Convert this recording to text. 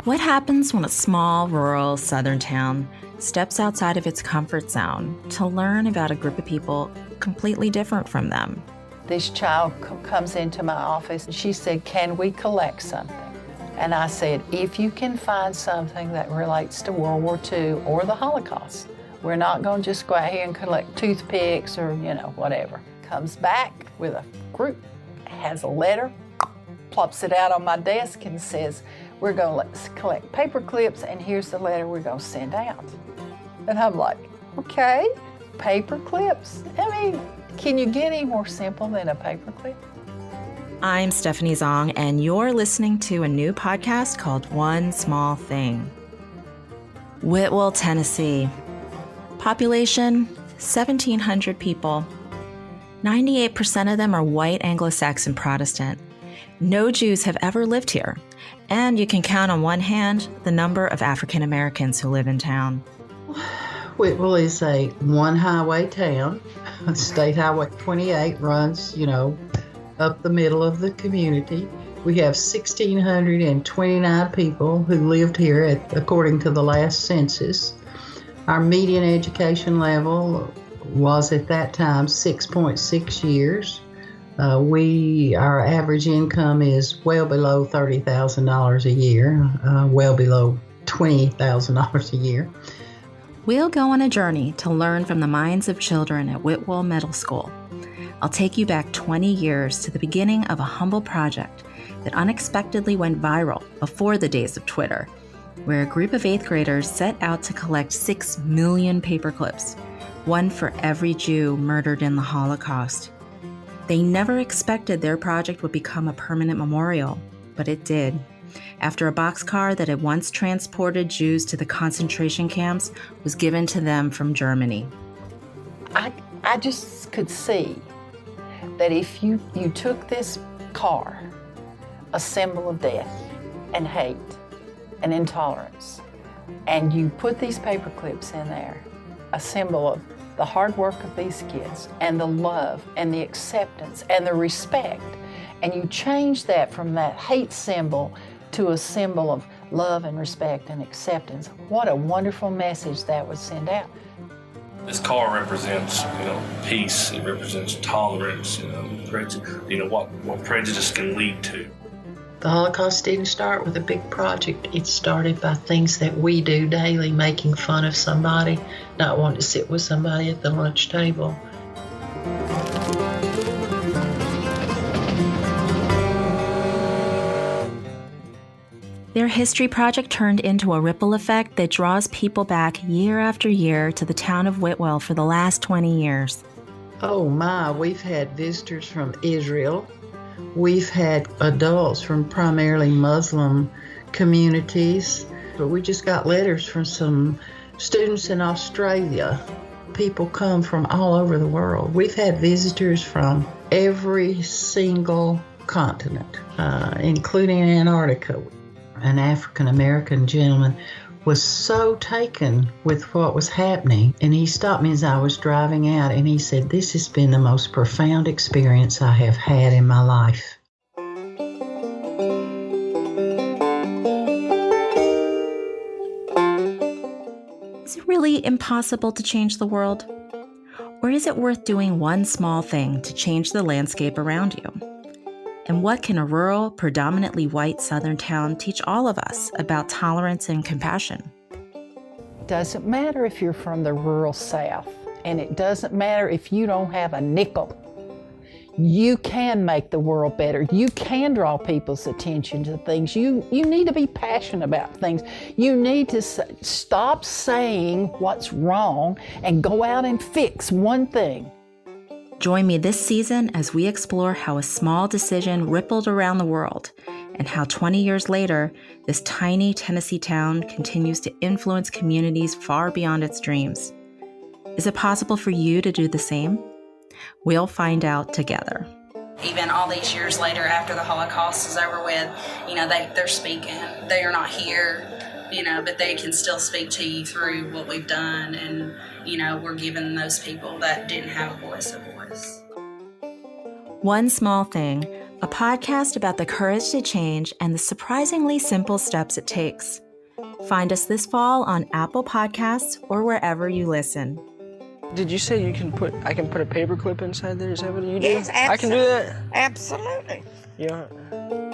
What happens when a small, rural, southern town steps outside of its comfort zone to learn about a group of people completely different from them? This child comes into my office and she said, "Can we collect something?" And I said, "If you can find something that relates to World War II or the Holocaust, we're not going to just go out here and collect toothpicks or, whatever." Comes back with a group, has a letter, plops it out on my desk and says, "We're going to collect paper clips and here's the letter we're going to send out." And I'm like, okay, paper clips? I mean, can you get any more simple than a paper clip? I'm Stephanie Zong, and you're listening to a new podcast called One Small Thing. Whitwell, Tennessee. Population, 1,700 people. 98% of them are white Anglo-Saxon Protestant. No Jews have ever lived here, and you can count on one hand the number of African Americans who live in town. Whitwell is a one-highway town. State Highway 28 runs, up the middle of the community. We have 1,629 people who lived here according to the last census. Our median education level was at that time 6.6 years. Our average income is well below $30,000 a year, well below $20,000 a year. We'll go on a journey to learn from the minds of children at Whitwell Middle School. I'll take you back 20 years to the beginning of a humble project that unexpectedly went viral before the days of Twitter, where a group of 8th graders set out to collect 6 million paper clips, one for every Jew murdered in the Holocaust. They never expected their project would become a permanent memorial, but it did. After a boxcar that had once transported Jews to the concentration camps was given to them from Germany. I just could see that if you took this car, a symbol of death and hate and intolerance, and you put these paper clips in there, a symbol of the hard work of these kids and the love and the acceptance and the respect, and you change that from that hate symbol to a symbol of love and respect and acceptance, what a wonderful message that would send out. This car represents, peace. It represents tolerance. What prejudice can lead to. The Holocaust didn't start with a big project. It started by things that we do daily, making fun of somebody, not wanting to sit with somebody at the lunch table. Their history project turned into a ripple effect that draws people back year after year to the town of Whitwell for the last 20 years. Oh my, we've had visitors from Israel. We've had adults from primarily Muslim communities. But we just got letters from some students in Australia. People come from all over the world. We've had visitors from every single continent, including Antarctica. An African-American gentleman was so taken with what was happening, and he stopped me as I was driving out, and he said, "This has been the most profound experience I have had in my life." Is it really impossible to change the world? Or is it worth doing one small thing to change the landscape around you? And what can a rural, predominantly white southern town teach all of us about tolerance and compassion? Doesn't matter if you're from the rural South, and it doesn't matter if you don't have a nickel. You can make the world better. You can draw people's attention to things. You need to be passionate about things. You need to stop saying what's wrong and go out and fix one thing. Join me this season as we explore how a small decision rippled around the world and how 20 years later, this tiny Tennessee town continues to influence communities far beyond its dreams. Is it possible for you to do the same? We'll find out together. Even all these years later, after the Holocaust is over with, they're speaking. They are not here, but they can still speak to you through what we've done. And, we're giving those people that didn't have a voice a voice. One Small Thing, a podcast about the courage to change and the surprisingly simple steps it takes. Find us this fall on Apple Podcasts or wherever you listen. Did you say I can put a paper clip inside there? Is that what you do? Yes, absolutely. I can do that? Absolutely. Yeah.